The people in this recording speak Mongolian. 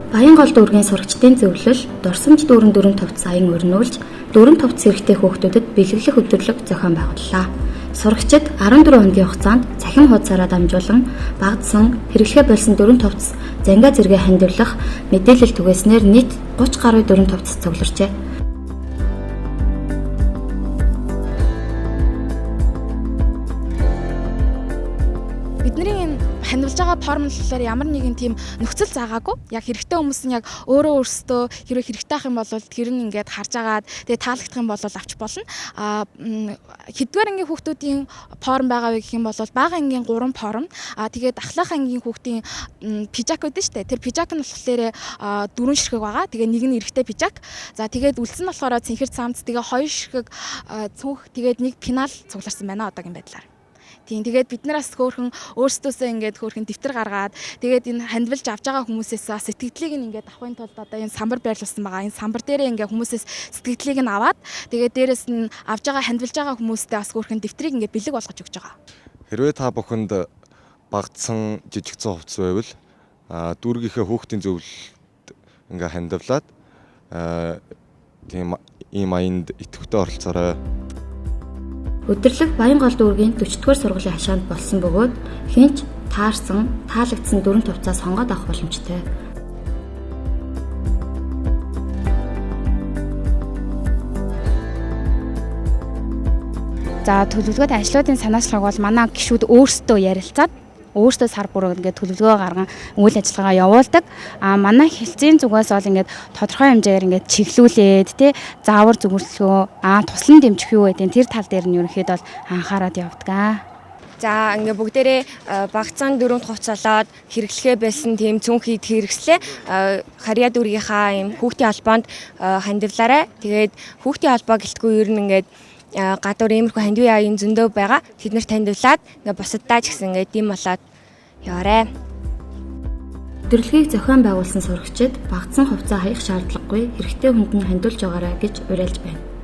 Баянгол дүүргийн сурагчдын зөвлөл, дурсамж дүүрэн товц аян өрнүүлж, дүүрэн товц хэрэгтэй хүүхдүүдэд бэлэглэх өдөрлөг зохион байгууллаа. Сурагчид 14 хоногийн хугацаанд цахим хуудасаараа дамжуулан багдсан, хэрэглэхээ болсон дүүрэн товц зангаа зэрэгэ хандивлах мэдээлэл түгээснээр нийт 30 гаруй дүүрэн товц цугларчээ. Бидний хандивлж байгаа формулаар ямар нэгэн тийм нөхцөл заагаагүй. Яг хэрэгтэй хүмүүс нь яг өөрөө өөрсдөө хэрвээ хэрэгтэй ах юм бол тэр нь ингээд харж агаад тэгээ таалагдах юм бол авч болно. Хэдгээр ангийн хүүхдүүдийн форм байгаа вэ гэх юм бол бага ангийн 3 форм. Тэгээд ахлах ангийн хүүхдийн пижак гэдэг шүү дээ. Тэр пижак нь болохоор 4 ширхэг байгаа. Тэгээ нэг нь эрэгтэй пижак. За тэгээд үлдсэн нь болохоор цэнхэр цамц. Тэгээ 2 ширхэг цүнх. Тэгээд нэг пенал цугларсан байна одоогийн байдлаар. Тэгээд бид нараас хөөрхөн өөрсдөөсөө ингээд хөөрхөн дэвтэр гаргаад тэгээд энэ хандивлж авч байгаа хүмүүсээс сэтгэлдлийг нь ингээд авахын тулд одоо энэ самбар байрлуулсан байгаа. Энэ самбар дээрээ ингээд хүмүүсээс сэтгэлдлийг нь аваад тэгээд дээрэс нь авж байгаа хандивлж байгаа хүмүүстээ бас хөөрхөн дэвтрийг ингээд бэлэг болгож өгч байгаа. Хэрвээ та бүхэнд багдсан жижиг цоо хувцас байвал дүүргийнхээ хүүхдийн зөвлөлд ингээд хандивлаад тийм ийм аянд идэвхтэй оролцоорой. Өдөрлөг Баянгол дүүргийн 40-р сургуулийн хашаанд болсон бөгөөд хинч таалагдсан дүүрэн товцоос сонгоод авах боломжтой. За төлөвлөгөөт ажлуудын санаачлалыг бол манай гишүүд өөрсдөө ярилцаад өөртөө сар бүр ингээд төлөвлөгөө гарган үйл ажиллагаа явуулдаг. Манай хэлцээний зүгээс бол ингээд тодорхой хэмжээгээр ингээд чиглүүлээд тий заавар зүгүрслөө туслан дэмжих юу гэдэг тэр тал дээр нь ерөнхийдөө бол анхаарал явуулдаг. За ингээ бүгдээрээ багцаан дөрөнд хуцалаад хэрэглэхээ байсан тийм цүнх хийд хэрэгслээ. Харьяа дүүргийнхаа юм хүүхдийн холбоонд хандивлаарай. Тэгээд хүүхдийн холбоо гэлтгүй ер нь ингээд гадуур иймэрхүү хандивын аян зөндөө байгаа. Тэд нарт хандивлаад ингээ бусаддаа ч гэсэн ингээ дэм болоод яваарэ. Өдөрлөгийг зохион байгуулсан сурагчид багдсан хувцас хаях шаардлагагүй хэрэгтэй хүнд нь хандивлж байгаарай гэж уриалж байна.